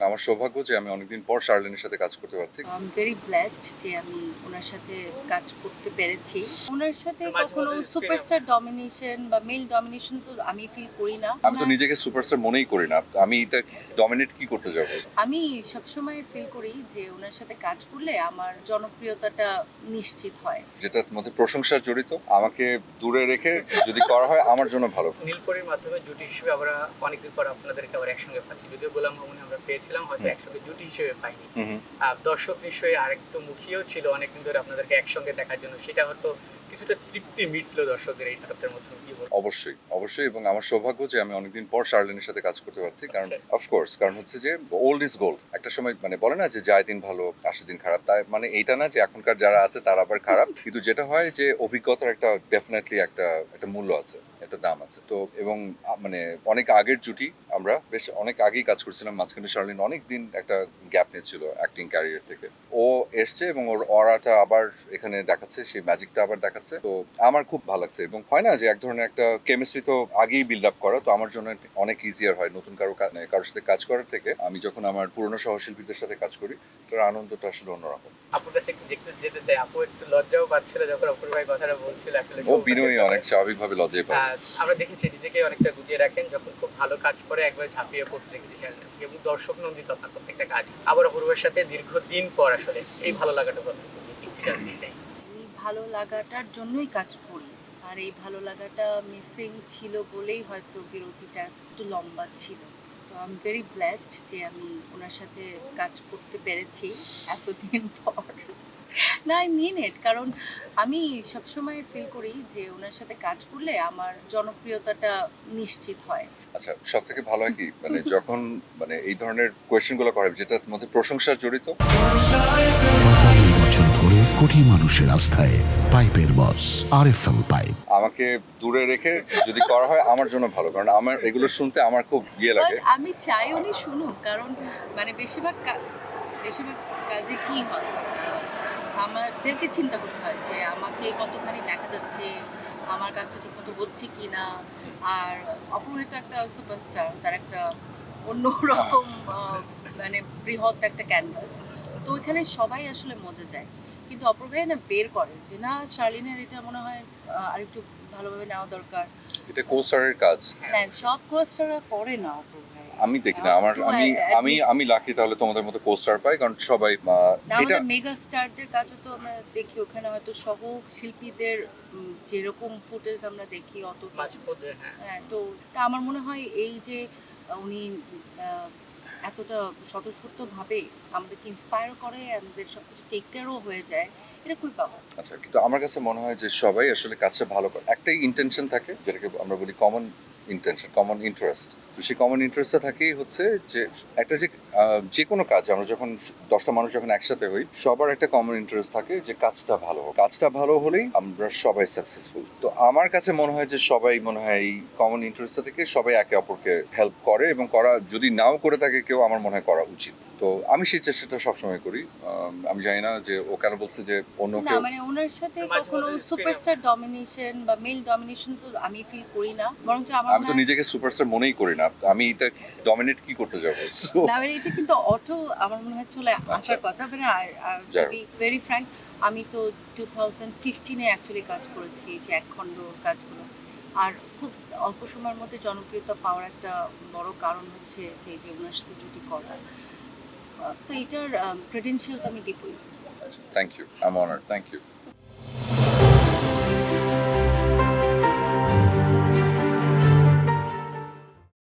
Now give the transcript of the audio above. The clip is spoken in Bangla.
আমার সৌভাগ্য যে আমি অনেকদিন পর শার্লিনের সাথে কাজ করতে পারছি। আই এম ভেরি ব্লেসড যে আমি ওনার সাথে কাজ করতে পেরেছি। ওনার সাথে কখনো সুপারস্টার ডমিনেশন বা মেল ডমিনেশন তো আমি ফিল করি না। আমি তো নিজেকে সুপারস্টার মনেই করি না। আমি এটা ডমিনেট কি করতে যাবো? আমি সবসময় ফিল করি যে ওনার সাথে কাজ করলে আমার জনপ্রিয়তাটা নিশ্চিত হয়। যেটার মধ্যে প্রশংসা জড়িত, আমাকে দূরে রেখে যদি করা হয় আমার জন্য ভালো। নীলপরীর মাধ্যমে জুটি হিসেবে আমরা অনেকদিন পর আপনাদেরকে আবার একসঙ্গে পাচ্ছি। যদিও গোলাম মামুনে আমরা পেয়েছিলাম, হয়তো একসঙ্গে জুটি হিসেবে পাইনি। আর দর্শক নিশ্চয়ই আরেকটু মুখিয়েও ছিল অনেকদিন ধরে আপনাদেরকে একসঙ্গে দেখার জন্য। সেটা হয়তো কিছুটা তৃপ্তি মিটলো দর্শকদের এই নাটকের মধ্যে, কি বলবো? অবশ্যই এবং আমার সৌভাগ্য যে আমি অনেকদিন পর শার্লিনের সাথে কাজ করতে পারছি। কারণ অফকোর্স কারণ হচ্ছে যে ওল্ড ইজ গোল্ড। একটা সময় মানে বলে না যে যায় দিন ভালো আসে দিন খারাপ, তাই মানে এইটা না যে এখনকার যারা আছে তারা আবার খারাপ, কিন্তু যেটা হয় যে অভিজ্ঞতার একটা ডেফিনেটলি একটা মূল্য আছে, একটা দাম আছে। তো এবং মানে অনেক আগের জুটি, আমরা বেশ অনেক আগেই কাজ করছিলাম। মাঝখানে শার্লিন অনেক দিন একটা গ্যাপ নিয়েছিল অ্যাক্টিং ক্যারিয়ার থেকে। ও এসছে এবং ওর অরাটা আবার এখানে দেখাচ্ছে, সেই ম্যাজিকটা আবার দেখাচ্ছে। তো আমার খুব ভালো লাগছে এবং হয় না যে এক ধরনের একটা কেমিস্ট্রি তো আগেই বিল্ড আপ করা, তো আমার জন্য অনেক ইজিয়ার হয় নতুন কারোর সাথে কাজ করার থেকে। আমি যখন আমার পুরনো সহশিল্পীদের সাথে কাজ করি, তার আনন্দটা আসলে অন্যরকম। আপুর কাছে একটু দেখতে যেতে চাই। আপু একটু লজ্জাও পাচ্ছিল যখন অপুর ভাই কথাটা বলছিল। আসলে ও বিনয়ী, অনেক স্বাভাবিকভাবে লজ্জায় পায়। আমরা দেখেছি নিজেকে অনেকটা গুটিয়ে রাখেন, যখন খুব ভালো কাজ করে একবার ঝাঁপিয়ে পড়তে দেখেছি এবং দর্শক নন্দিত আপনার প্রত্যেকটা কাজ। আবার অপূর্বের সাথে দীর্ঘদিন পর আসলে এই ভালো লাগাটা কথা এই ভালো লাগাটার জন্যই কাজ করি। আর এই ভালো লাগাটা মিসিং ছিল বলেই হয়তো বিরতিটা একটু লম্বা ছিল। তো আই এম ভেরি ব্লেসড যে আমি ওনার সাথে কাজ করতে পেরেছি এতদিন পর। না, আই মিন ইট। কারণ আমি সবসময় ফিল করি যে ওনার সাথে কাজ করলে আমার জনপ্রিয়তাটা নিশ্চিত হয়। আচ্ছা, সব থেকে ভালো হয় কি মানে যখন মানে এই ধরনের কোয়েশ্চেন গুলো করে যেটার মধ্যে প্রশংসা জড়িত। ৪৫ বছর ধরে কোটি মানুষের আস্থায় পাইপের বস আরএফএল পাইপ। আমাকে দূরে রেখে যদি করা হয় আমার জন্য ভালো, কারণ আমার এগুলো শুনতে আমার খুব লাগে। But আমি চাই উনি শুনুক, কারণ মানে বেশিরভাগ কাজে কি হয়, আমাদেরকে চিন্তা করতে হয় যে আমাকে কতখানি দেখা যাচ্ছে, আমার কাজটা ঠিক মতো হচ্ছে কি না। আর অপূর্ব তো একটা সুপারস্টার, তার একটা অন্যরকম মানে বৃহৎ একটা ক্যানভাস। তো ওইখানে সবাই আসলে মজে যায়, কিন্তু অপূর্ব ভাই না বের করে যে না, শার্লিনের এটা মনে হয় আরেকটু ভালোভাবে নেওয়া দরকার। এটা কোস্টারের কাজ। হ্যাঁ, সব কোস্টাররা করে না অপূর্ব ভাই। আমি দেখি না, আমি লাকি তাহলে তোমাদের মতো কোস্টার পাই, কারণ সবাই এটা আমাদের মেগা স্টারদের কাজও তো আমরা দেখি, ওখানে হয়তো সহ শিল্পীদের যেরকম ফুটেজ আমরা দেখি অত হ্যাঁ। তো তা আমার মনে হয় এই যে উনি এতটা স্বতঃস্ফূর্তভাবে আমাদেরকে ইন্সপায়ার করে, আমাদের সবকিছু টেক কেয়ারও হয়ে যায়, এটা কই পাবো? আচ্ছা, কিন্তু আমার কাছে মনে হয় যে সবাই আসলে কাজটা ভালো করে, একটাই ইন্টেনশন থাকে যেটাকে আমরা বলি কমন ইন্টেনশন, কমন ইন্টারেস্ট। তো সেই কমন ইন্টারেস্টটা থাকেই হচ্ছে যে একটা যে কোনো কাজ আমরা যখন 10টা মানুষ যখন একসাথে হই, সবার একটা কমন ইন্টারেস্ট থাকে যে কাজটা ভালো হোক। কাজটা ভালো হলেই আমরা সবাই সাকসেসফুল। তো আমার কাছে মনে হয় যে সবাই মনে হয় এই কমন ইন্টারেস্টটা থেকে সবাই একে অপরকে হেল্প করে, এবং করা যদি নাও করে থাকে কেউ, আমার মনে হয় করা উচিত। তো আমি সেই চেষ্টাটা সবসময় করি। আমি জানি না যে ও কেন বলছে যে অন্য না, কেউ। মানে ওনার সাথে কখনো সুপারস্টার ডমিনেশন বা মেল ডমিনেশন তো আমি ফিল করি না, বরং আমার আমি তো নিজেকে সুপারস্টার মনেই করি না। আমি এটা ডমিনেট কি করতে যাবো? না, মানে এটা কিন্তু অটো আমার মনে হয় চলে আসার কথা। মানে ভেরি ফ্র্যাঙ্ক, আমি তো 2015-এ অ্যাকচুয়ালি কাজ করেছি, যে একখণ্ড কাজগুলো। আর খুব অল্প সময়ের মধ্যে জনপ্রিয়তা পাওয়ার একটা বড় কারণ হচ্ছে যে ওনার সাথে জুটি করা। তো এটার ক্রেডেনশিয়াল তো আমি দিবই। Thank you, I am honoured, thank you.